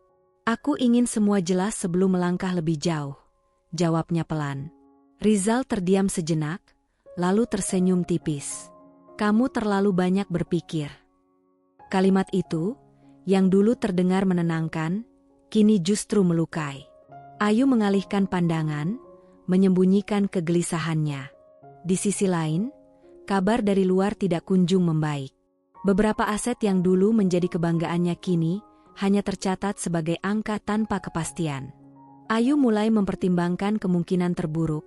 Speaker 1: "Aku ingin semua jelas sebelum melangkah lebih jauh," jawabnya pelan. Rizal terdiam sejenak, lalu tersenyum tipis. "Kamu terlalu banyak berpikir." Kalimat itu, yang dulu terdengar menenangkan, kini justru melukai. Ayu mengalihkan pandangan, menyembunyikan kegelisahannya. Di sisi lain, kabar dari luar tidak kunjung membaik. Beberapa aset yang dulu menjadi kebanggaannya kini hanya tercatat sebagai angka tanpa kepastian. Ayu mulai mempertimbangkan kemungkinan terburuk,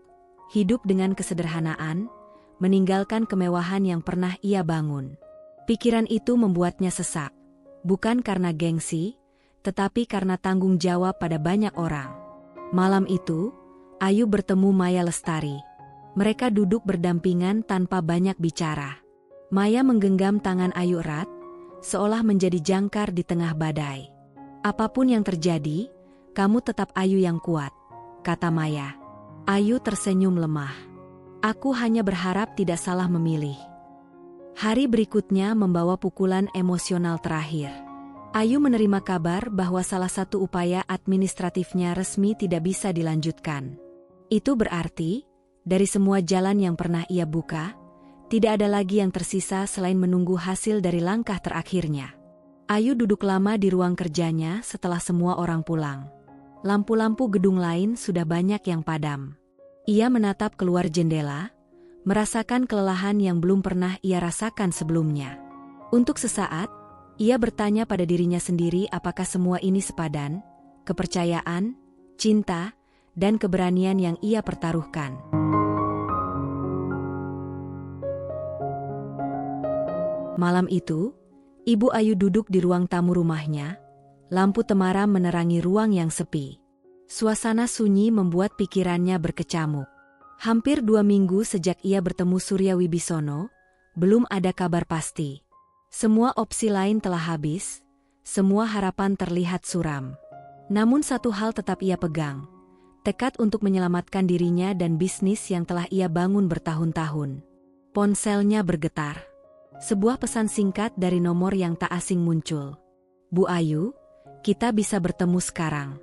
Speaker 1: hidup dengan kesederhanaan, meninggalkan kemewahan yang pernah ia bangun. Pikiran itu membuatnya sesak, bukan karena gengsi, tetapi karena tanggung jawab pada banyak orang. Malam itu, Ayu bertemu Maya Lestari. Mereka duduk berdampingan tanpa banyak bicara. Maya menggenggam tangan Ayu erat, seolah menjadi jangkar di tengah badai. "Apapun yang terjadi, kamu tetap Ayu yang kuat," kata Maya. Ayu tersenyum lemah. "Aku hanya berharap tidak salah memilih." Hari berikutnya membawa pukulan emosional terakhir. Ayu menerima kabar bahwa salah satu upaya administratifnya resmi tidak bisa dilanjutkan. Itu berarti, dari semua jalan yang pernah ia buka, tidak ada lagi yang tersisa selain menunggu hasil dari langkah terakhirnya. Ayu duduk lama di ruang kerjanya setelah semua orang pulang. Lampu-lampu gedung lain sudah banyak yang padam. Ia menatap keluar jendela, merasakan kelelahan yang belum pernah ia rasakan sebelumnya. Untuk sesaat, ia bertanya pada dirinya sendiri apakah semua ini sepadan, kepercayaan, cinta, dan keberanian yang ia pertaruhkan. Malam itu, Ibu Ayu duduk di ruang tamu rumahnya, lampu temaram menerangi ruang yang sepi. Suasana sunyi membuat pikirannya berkecamuk. Hampir 2 minggu sejak ia bertemu Surya Wibisono, belum ada kabar pasti. Semua opsi lain telah habis, semua harapan terlihat suram. Namun satu hal tetap ia pegang, tekad untuk menyelamatkan dirinya dan bisnis yang telah ia bangun bertahun-tahun. Ponselnya bergetar. Sebuah pesan singkat dari nomor yang tak asing muncul. "Bu Ayu, kita bisa bertemu sekarang.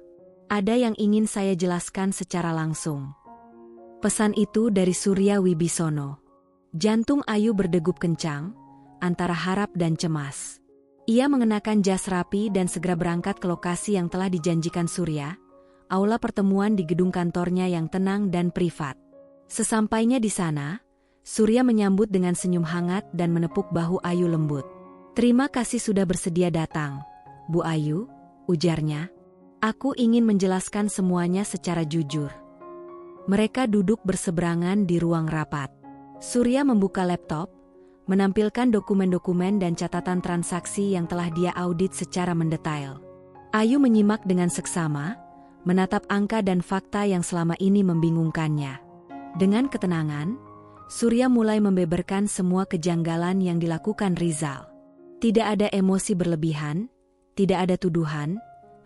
Speaker 1: Ada yang ingin saya jelaskan secara langsung." Pesan itu dari Surya Wibisono. Jantung Ayu berdegup kencang, antara harap dan cemas. Ia mengenakan jas rapi dan segera berangkat ke lokasi yang telah dijanjikan Surya, aula pertemuan di gedung kantornya yang tenang dan privat. Sesampainya di sana, Surya menyambut dengan senyum hangat dan menepuk bahu Ayu lembut. "Terima kasih sudah bersedia datang, Bu Ayu," ujarnya. "Aku ingin menjelaskan semuanya secara jujur." Mereka duduk berseberangan di ruang rapat. Surya membuka laptop, menampilkan dokumen-dokumen dan catatan transaksi yang telah dia audit secara mendetail. Ayu menyimak dengan seksama, menatap angka dan fakta yang selama ini membingungkannya. Dengan ketenangan, Surya mulai membeberkan semua kejanggalan yang dilakukan Rizal. Tidak ada emosi berlebihan, tidak ada tuduhan,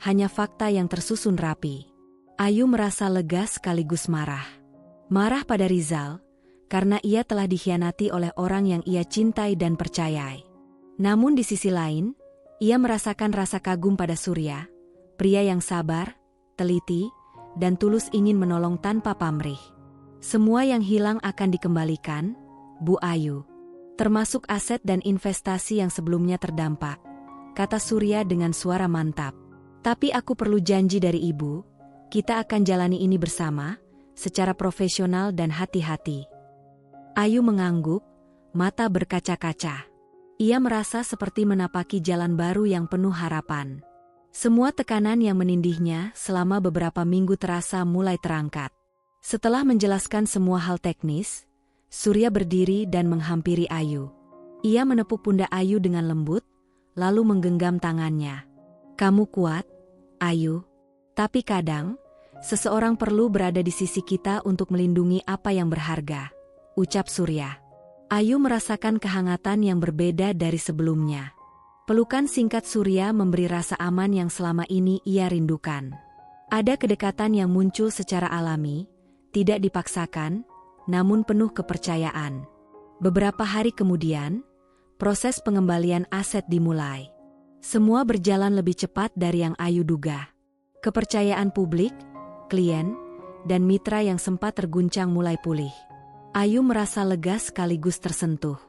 Speaker 1: hanya fakta yang tersusun rapi. Ayu merasa lega sekaligus marah. Marah pada Rizal, karena ia telah dikhianati oleh orang yang ia cintai dan percayai. Namun di sisi lain, ia merasakan rasa kagum pada Surya, pria yang sabar, teliti, dan tulus ingin menolong tanpa pamrih. "Semua yang hilang akan dikembalikan, Bu Ayu. Termasuk aset dan investasi yang sebelumnya terdampak," kata Surya dengan suara mantap. "Tapi aku perlu janji dari Ibu. Kita akan jalani ini bersama, secara profesional dan hati-hati." Ayu mengangguk, mata berkaca-kaca. Ia merasa seperti menapaki jalan baru yang penuh harapan. Semua tekanan yang menindihnya selama beberapa minggu terasa mulai terangkat. Setelah menjelaskan semua hal teknis, Surya berdiri dan menghampiri Ayu. Ia menepuk pundak Ayu dengan lembut, lalu menggenggam tangannya. "Kamu kuat, Ayu. Tapi kadang, seseorang perlu berada di sisi kita untuk melindungi apa yang berharga," ucap Surya. Ayu merasakan kehangatan yang berbeda dari sebelumnya. Pelukan singkat Surya memberi rasa aman yang selama ini ia rindukan. Ada kedekatan yang muncul secara alami, tidak dipaksakan, namun penuh kepercayaan. Beberapa hari kemudian, proses pengembalian aset dimulai. Semua berjalan lebih cepat dari yang Ayu duga. Kepercayaan publik, klien, dan mitra yang sempat terguncang mulai pulih. Ayu merasa lega sekaligus tersentuh.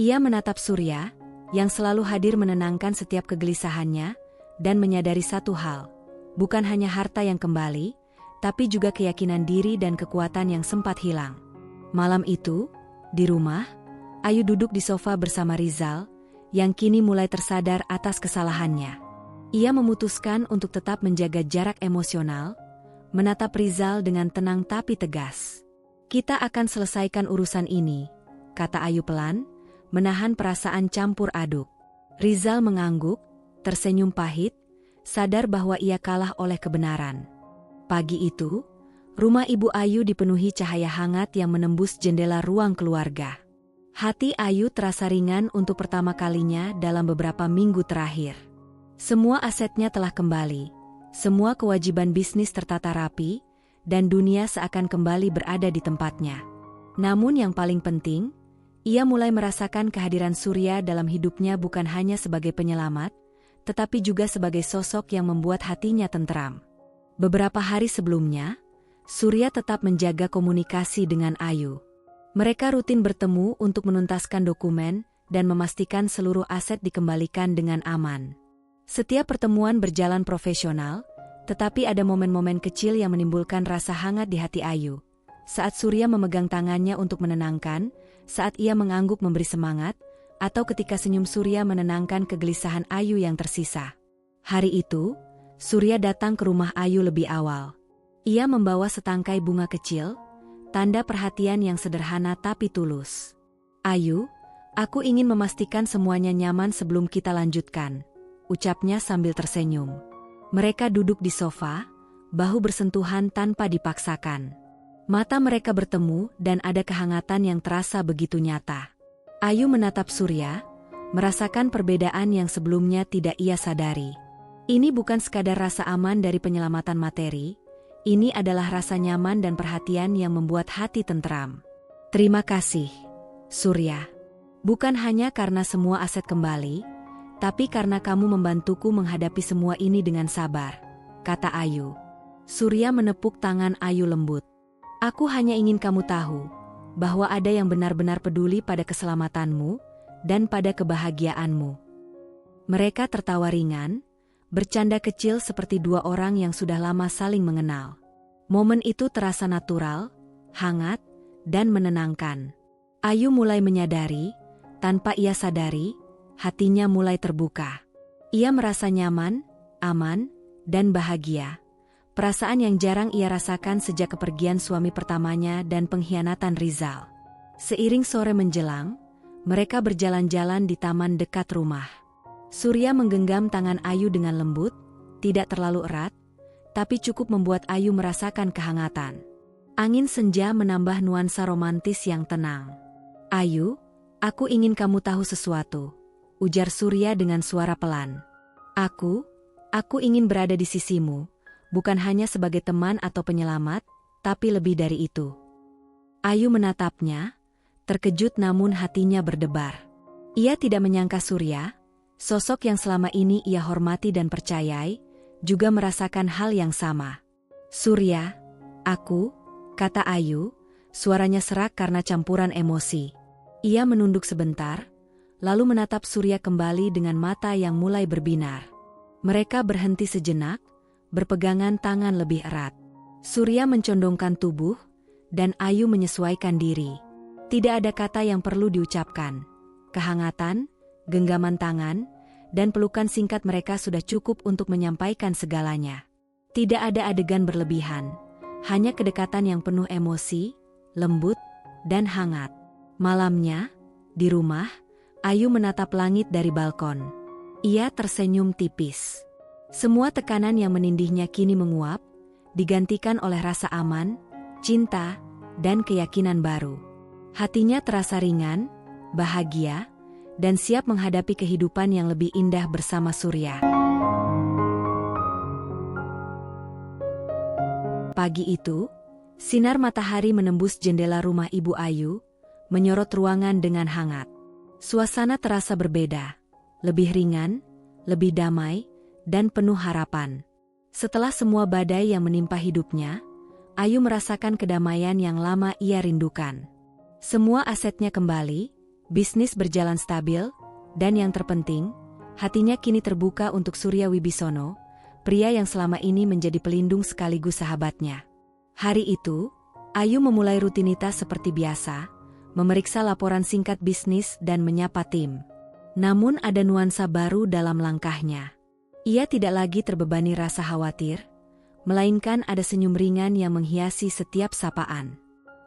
Speaker 1: Ia menatap Surya, yang selalu hadir menenangkan setiap kegelisahannya, dan menyadari satu hal, bukan hanya harta yang kembali, tapi juga keyakinan diri dan kekuatan yang sempat hilang. Malam itu, di rumah, Ayu duduk di sofa bersama Rizal, yang kini mulai tersadar atas kesalahannya. Ia memutuskan untuk tetap menjaga jarak emosional, menatap Rizal dengan tenang tapi tegas. "Kita akan selesaikan urusan ini," kata Ayu pelan, menahan perasaan campur aduk. Rizal mengangguk, tersenyum pahit, sadar bahwa ia kalah oleh kebenaran. Pagi itu, rumah Ibu Ayu dipenuhi cahaya hangat yang menembus jendela ruang keluarga. Hati Ayu terasa ringan untuk pertama kalinya dalam beberapa minggu terakhir. Semua asetnya telah kembali, semua kewajiban bisnis tertata rapi, dan dunia seakan kembali berada di tempatnya. Namun yang paling penting, ia mulai merasakan kehadiran Surya dalam hidupnya bukan hanya sebagai penyelamat, tetapi juga sebagai sosok yang membuat hatinya tentram. Beberapa hari sebelumnya, Surya tetap menjaga komunikasi dengan Ayu. Mereka rutin bertemu untuk menuntaskan dokumen dan memastikan seluruh aset dikembalikan dengan aman. Setiap pertemuan berjalan profesional, tetapi ada momen-momen kecil yang menimbulkan rasa hangat di hati Ayu. Saat Surya memegang tangannya untuk menenangkan, saat ia mengangguk memberi semangat, atau ketika senyum Surya menenangkan kegelisahan Ayu yang tersisa. Hari itu, Surya datang ke rumah Ayu lebih awal. Ia membawa setangkai bunga kecil, tanda perhatian yang sederhana tapi tulus. "Ayu, aku ingin memastikan semuanya nyaman sebelum kita lanjutkan," ucapnya sambil tersenyum. Mereka duduk di sofa, bahu bersentuhan tanpa dipaksakan. Mata mereka bertemu dan ada kehangatan yang terasa begitu nyata. Ayu menatap Surya, merasakan perbedaan yang sebelumnya tidak ia sadari. Ini bukan sekadar rasa aman dari penyelamatan materi, ini adalah rasa nyaman dan perhatian yang membuat hati tentram. "Terima kasih, Surya. Bukan hanya karena semua aset kembali, tapi karena kamu membantuku menghadapi semua ini dengan sabar," kata Ayu. Surya menepuk tangan Ayu lembut. "Aku hanya ingin kamu tahu bahwa ada yang benar-benar peduli pada keselamatanmu dan pada kebahagiaanmu." Mereka tertawa ringan, bercanda kecil seperti dua orang yang sudah lama saling mengenal. Momen itu terasa natural, hangat, dan menenangkan. Ayu mulai menyadari, tanpa ia sadari, hatinya mulai terbuka. Ia merasa nyaman, aman, dan bahagia. Perasaan yang jarang ia rasakan sejak kepergian suami pertamanya dan pengkhianatan Rizal. Seiring sore menjelang, mereka berjalan-jalan di taman dekat rumah. Surya menggenggam tangan Ayu dengan lembut, tidak terlalu erat, tapi cukup membuat Ayu merasakan kehangatan. Angin senja menambah nuansa romantis yang tenang. "Ayu, aku ingin kamu tahu sesuatu," ujar Surya dengan suara pelan. Aku ingin berada di sisimu, bukan hanya sebagai teman atau penyelamat, tapi lebih dari itu." Ayu menatapnya, terkejut namun hatinya berdebar. Ia tidak menyangka Surya, sosok yang selama ini ia hormati dan percayai, juga merasakan hal yang sama. "Surya, kata Ayu, suaranya serak karena campuran emosi. Ia menunduk sebentar, lalu menatap Surya kembali dengan mata yang mulai berbinar. Mereka berhenti sejenak, berpegangan tangan lebih erat. Surya mencondongkan tubuh, dan Ayu menyesuaikan diri. Tidak ada kata yang perlu diucapkan. Kehangatan, genggaman tangan, dan pelukan singkat mereka sudah cukup untuk menyampaikan segalanya. Tidak ada adegan berlebihan, hanya kedekatan yang penuh emosi, lembut, dan hangat. Malamnya, di rumah, Ayu menatap langit dari balkon. Ia tersenyum tipis. Semua tekanan yang menindihnya kini menguap, digantikan oleh rasa aman, cinta, dan keyakinan baru. Hatinya terasa ringan, bahagia, dan siap menghadapi kehidupan yang lebih indah bersama Surya. Pagi itu, sinar matahari menembus jendela rumah Ibu Ayu, menyorot ruangan dengan hangat. Suasana terasa berbeda, lebih ringan, lebih damai, dan penuh harapan. Setelah semua badai yang menimpa hidupnya, Ayu merasakan kedamaian yang lama ia rindukan. Semua asetnya kembali, bisnis berjalan stabil, dan yang terpenting, hatinya kini terbuka untuk Surya Wibisono, pria yang selama ini menjadi pelindung sekaligus sahabatnya. Hari itu, Ayu memulai rutinitas seperti biasa, memeriksa laporan singkat bisnis dan menyapa tim. Namun ada nuansa baru dalam langkahnya. Ia tidak lagi terbebani rasa khawatir, melainkan ada senyum ringan yang menghiasi setiap sapaan.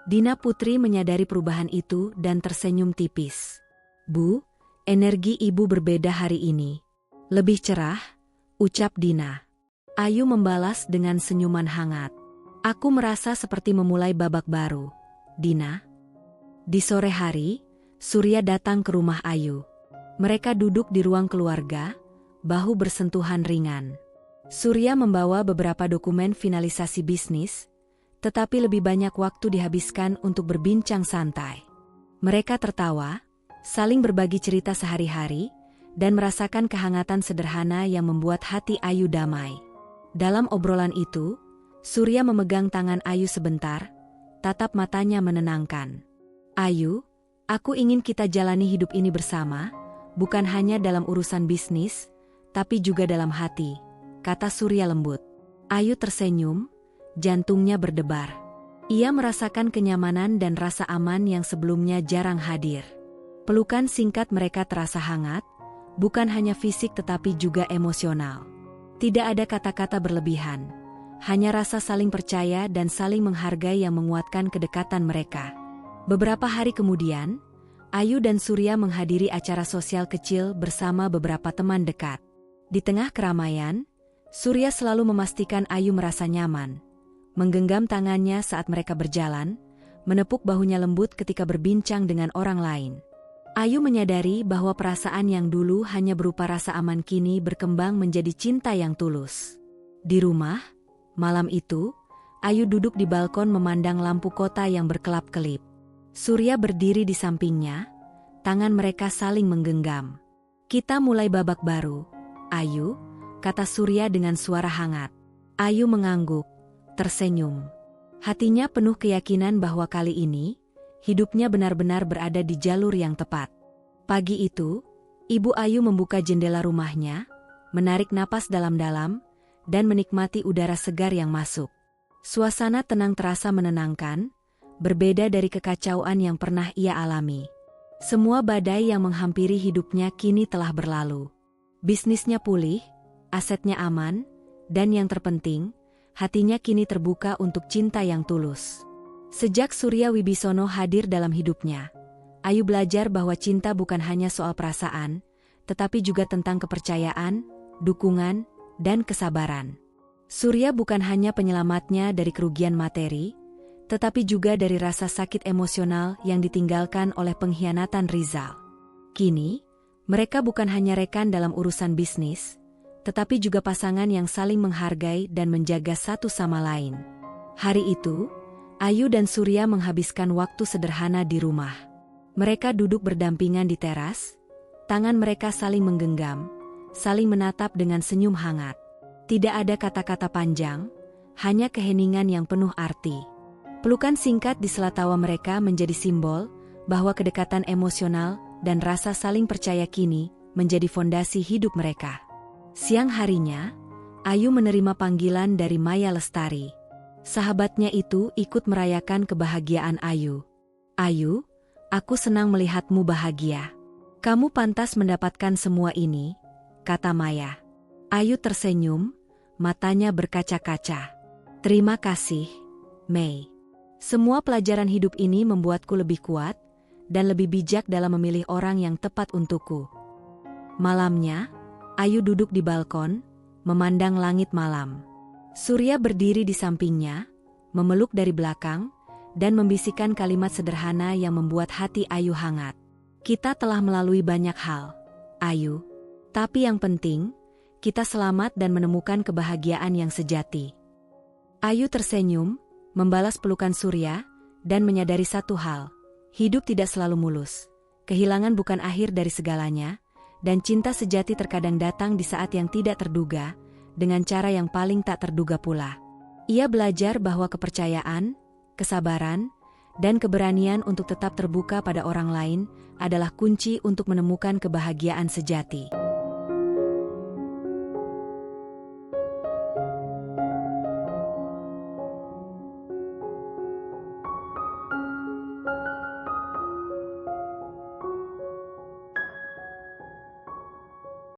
Speaker 1: Dina Putri menyadari perubahan itu dan tersenyum tipis. "Bu, energi ibu berbeda hari ini. Lebih cerah," ucap Dina. Ayu membalas dengan senyuman hangat. "Aku merasa seperti memulai babak baru, Dina." Di sore hari, Surya datang ke rumah Ayu. Mereka duduk di ruang keluarga, bahu bersentuhan ringan. Surya membawa beberapa dokumen finalisasi bisnis, tetapi lebih banyak waktu dihabiskan untuk berbincang santai. Mereka tertawa, saling berbagi cerita sehari-hari, dan merasakan kehangatan sederhana yang membuat hati Ayu damai. Dalam obrolan itu, Surya memegang tangan Ayu sebentar, tatap matanya menenangkan. "Ayu, aku ingin kita jalani hidup ini bersama, bukan hanya dalam urusan bisnis, tapi juga dalam hati," kata Surya lembut. Ayu tersenyum, jantungnya berdebar. Ia merasakan kenyamanan dan rasa aman yang sebelumnya jarang hadir. Pelukan singkat mereka terasa hangat, bukan hanya fisik tetapi juga emosional. Tidak ada kata-kata berlebihan, hanya rasa saling percaya dan saling menghargai yang menguatkan kedekatan mereka. Beberapa hari kemudian, Ayu dan Surya menghadiri acara sosial kecil bersama beberapa teman dekat. Di tengah keramaian, Surya selalu memastikan Ayu merasa nyaman, menggenggam tangannya saat mereka berjalan, menepuk bahunya lembut ketika berbincang dengan orang lain. Ayu menyadari bahwa perasaan yang dulu hanya berupa rasa aman kini berkembang menjadi cinta yang tulus. Di rumah, malam itu, Ayu duduk di balkon memandang lampu kota yang berkelap-kelip. Surya berdiri di sampingnya, tangan mereka saling menggenggam. "Kita mulai babak baru, Ayu," kata Surya dengan suara hangat. Ayu mengangguk, tersenyum. Hatinya penuh keyakinan bahwa kali ini, hidupnya benar-benar berada di jalur yang tepat. Pagi itu, Ibu Ayu membuka jendela rumahnya, menarik napas dalam-dalam, dan menikmati udara segar yang masuk. Suasana tenang terasa menenangkan, berbeda dari kekacauan yang pernah ia alami. Semua badai yang menghampiri hidupnya kini telah berlalu. Bisnisnya pulih, asetnya aman, dan yang terpenting, hatinya kini terbuka untuk cinta yang tulus. Sejak Surya Wibisono hadir dalam hidupnya, Ayu belajar bahwa cinta bukan hanya soal perasaan, tetapi juga tentang kepercayaan, dukungan, dan kesabaran. Surya bukan hanya penyelamatnya dari kerugian materi, tetapi juga dari rasa sakit emosional yang ditinggalkan oleh pengkhianatan Rizal. Kini, mereka bukan hanya rekan dalam urusan bisnis, tetapi juga pasangan yang saling menghargai dan menjaga satu sama lain. Hari itu, Ayu dan Surya menghabiskan waktu sederhana di rumah. Mereka duduk berdampingan di teras, tangan mereka saling menggenggam, saling menatap dengan senyum hangat. Tidak ada kata-kata panjang, hanya keheningan yang penuh arti. Pelukan singkat di sela tawa mereka menjadi simbol bahwa kedekatan emosional dan rasa saling percaya kini menjadi fondasi hidup mereka. Siang harinya, Ayu menerima panggilan dari Maya Lestari. Sahabatnya itu ikut merayakan kebahagiaan Ayu. "Ayu, aku senang melihatmu bahagia. Kamu pantas mendapatkan semua ini, kata Maya. Ayu tersenyum, matanya berkaca-kaca. Terima kasih, Mei. Semua pelajaran hidup ini membuatku lebih kuat dan lebih bijak dalam memilih orang yang tepat untukku. Malamnya, Ayu duduk di balkon, memandang langit malam. Surya berdiri di sampingnya, memeluk dari belakang, dan membisikkan kalimat sederhana yang membuat hati Ayu hangat. Kita telah melalui banyak hal, Ayu. Tapi yang penting, kita selamat dan menemukan kebahagiaan yang sejati. Ayu tersenyum, membalas pelukan Surya, dan menyadari satu hal. Hidup tidak selalu mulus. Kehilangan bukan akhir dari segalanya, dan cinta sejati terkadang datang di saat yang tidak terduga, dengan cara yang paling tak terduga pula. Ia belajar bahwa kepercayaan, kesabaran, dan keberanian untuk tetap terbuka pada orang lain adalah kunci untuk menemukan kebahagiaan sejati.